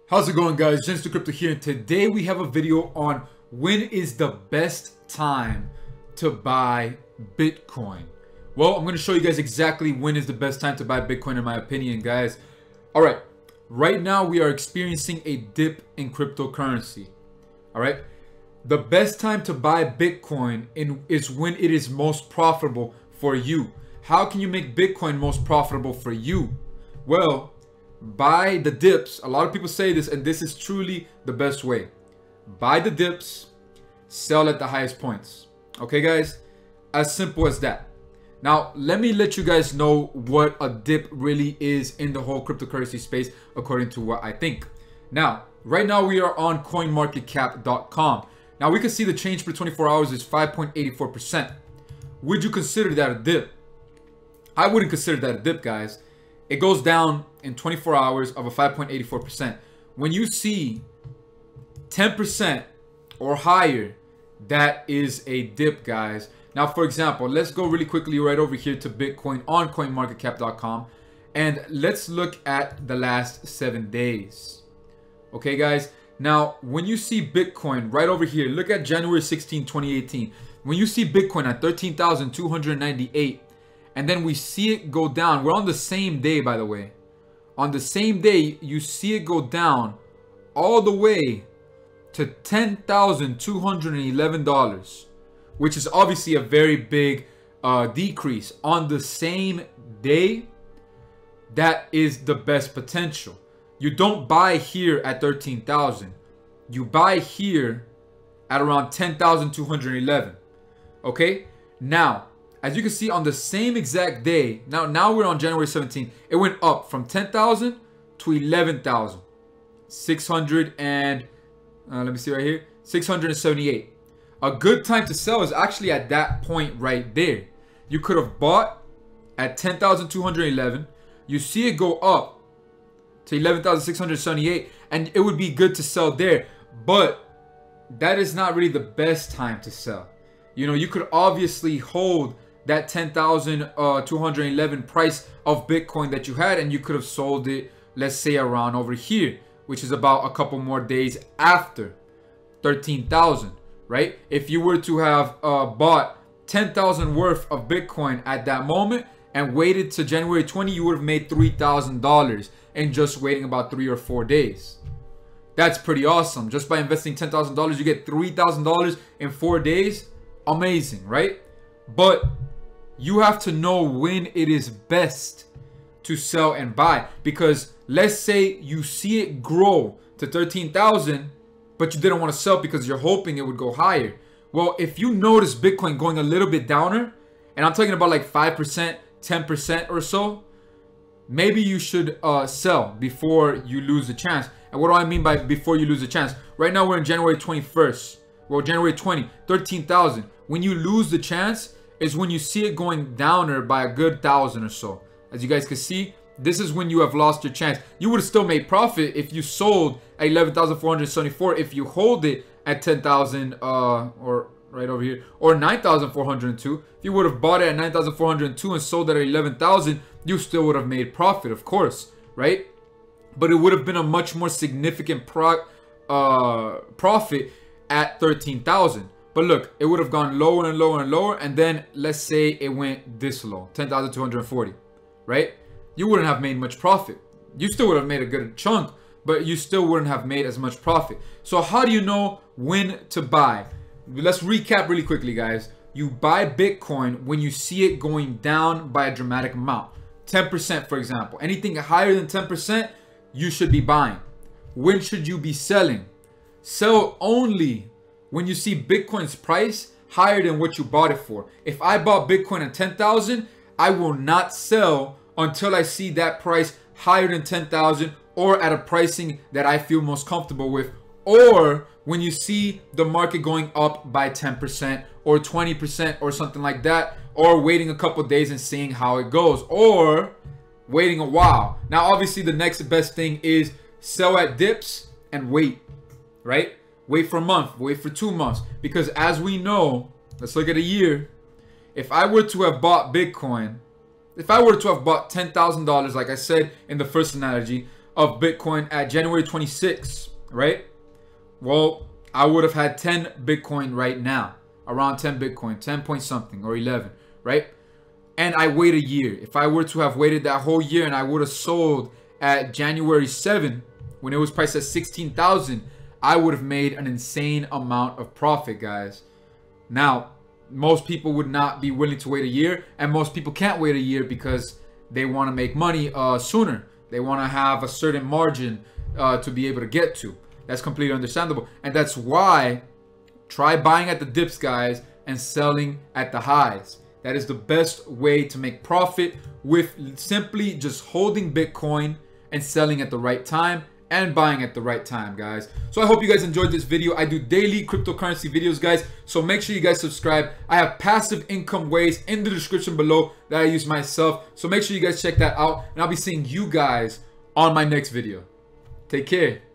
How's it going, guys? Gents to Crypto here, and today we have a video on when is the best time to buy Bitcoin. Well, I'm going to show you guys exactly when is the best time to buy Bitcoin in my opinion, guys. All right, right now we are experiencing a dip in cryptocurrency. All right, the best time to buy Bitcoin is when it is most profitable for you. How can you make Bitcoin most profitable for you? Well, buy the dips. A lot of people say this, and this is truly the best way. Buy the dips, sell at the highest points. Okay, guys? As simple as that. Now, let me let you guys know what a dip really is in the whole cryptocurrency space, according to what I think. Now, right now we are on coinmarketcap.com. Now, we can see the change for 24 hours is 5.84%. Would you consider that a dip? I wouldn't consider that a dip, guys. It goes down in 24 hours of a 5.84%. When you see 10% or higher, that is a dip, guys. Now, for example, let's go really quickly right over here to Bitcoin on coinmarketcap.com, and let's look at the last 7 days. Okay, guys. Now, when you see Bitcoin right over here, look at January 16, 2018. When you see Bitcoin at 13,298, and then we see it go down. We're on the same day, by the way. On the same day, you see it go down all the way to $10,211, which is obviously a very big decrease. On the same day, that is the best potential. You don't buy here at 13,000. You buy here at around 10,211. Okay? Now, as you can see on the same exact day, now we're on January 17th, it went up from 10,000 to 11,000. 600 and, let me see right here, 678. A good time to sell is actually at that point right there. You could have bought at 10,211. You see it go up to 11,678, and it would be good to sell there. But that is not really the best time to sell. You know, you could obviously hold that 10,211 price of Bitcoin that you had, and you could have sold it, let's say around over here, which is about a couple more days after 13,000, right? If you were to have bought 10,000 worth of Bitcoin at that moment and waited to January 20, you would have made $3,000 in just waiting about 3 or 4 days. That's pretty awesome. Just by investing $10,000, you get $3,000 in 4 days. Amazing, right? But you have to know when it is best to sell and buy, because let's say you see it grow to 13,000, but you didn't want to sell because you're hoping it would go higher. Well, if you notice Bitcoin going a little bit downer, and I'm talking about like 5%, 10% or so, maybe you should sell before you lose the chance. And what do I mean by before you lose the chance? Right now we're in January 21st. Well, January 20, 13,000. When you lose the chance is when you see it going downer by a good 1,000 or so. As you guys can see, this is when you have lost your chance. You would have still made profit if you sold at 11,474. If you hold it at 10,000 or right over here, or 9,402. If you would have bought it at 9,402 and sold it at 11,000, you still would have made profit, of course, right? But it would have been a much more significant profit at 13,000. But look, it would have gone lower and lower and lower, and then let's say it went this low, 10,240, right? You wouldn't have made much profit. You still would have made a good chunk, but you still wouldn't have made as much profit. So how do you know when to buy? Let's recap really quickly, guys. You buy Bitcoin when you see it going down by a dramatic amount. 10%, for example. Anything higher than 10%, you should be buying. When should you be selling? Sell only when you see Bitcoin's price higher than what you bought it for. If I bought Bitcoin at 10,000, I will not sell until I see that price higher than 10,000 or at a pricing that I feel most comfortable with, or when you see the market going up by 10% or 20% or something like that, or waiting a couple days and seeing how it goes, or waiting a while. Now, obviously, the next best thing is sell at dips and wait, right? Wait for a month, wait for 2 months, because as we know, let's look at a year. If I were to have bought Bitcoin, if I were to have bought $10,000, like I said in the first analogy, of Bitcoin at January 26th, right? Well, I would have had 10 Bitcoin right now, around 10 Bitcoin, 10 point something or 11, right? And I wait a year. If I were to have waited that whole year and I would have sold at January 7, when it was priced at 16,000, I would have made an insane amount of profit, guys. Now, most people would not be willing to wait a year, and most people can't wait a year because they want to make money sooner. They want to have a certain margin to be able to get to. That's completely understandable. And that's why try buying at the dips, guys, and selling at the highs. That is the best way to make profit, with simply just holding Bitcoin and selling at the right time and buying at the right time, guys. So I hope you guys enjoyed this video. I do daily cryptocurrency videos, guys, so make sure you guys subscribe. I have passive income ways in the description below that I use myself, so make sure you guys check that out, and I'll be seeing you guys on my next video. Take care.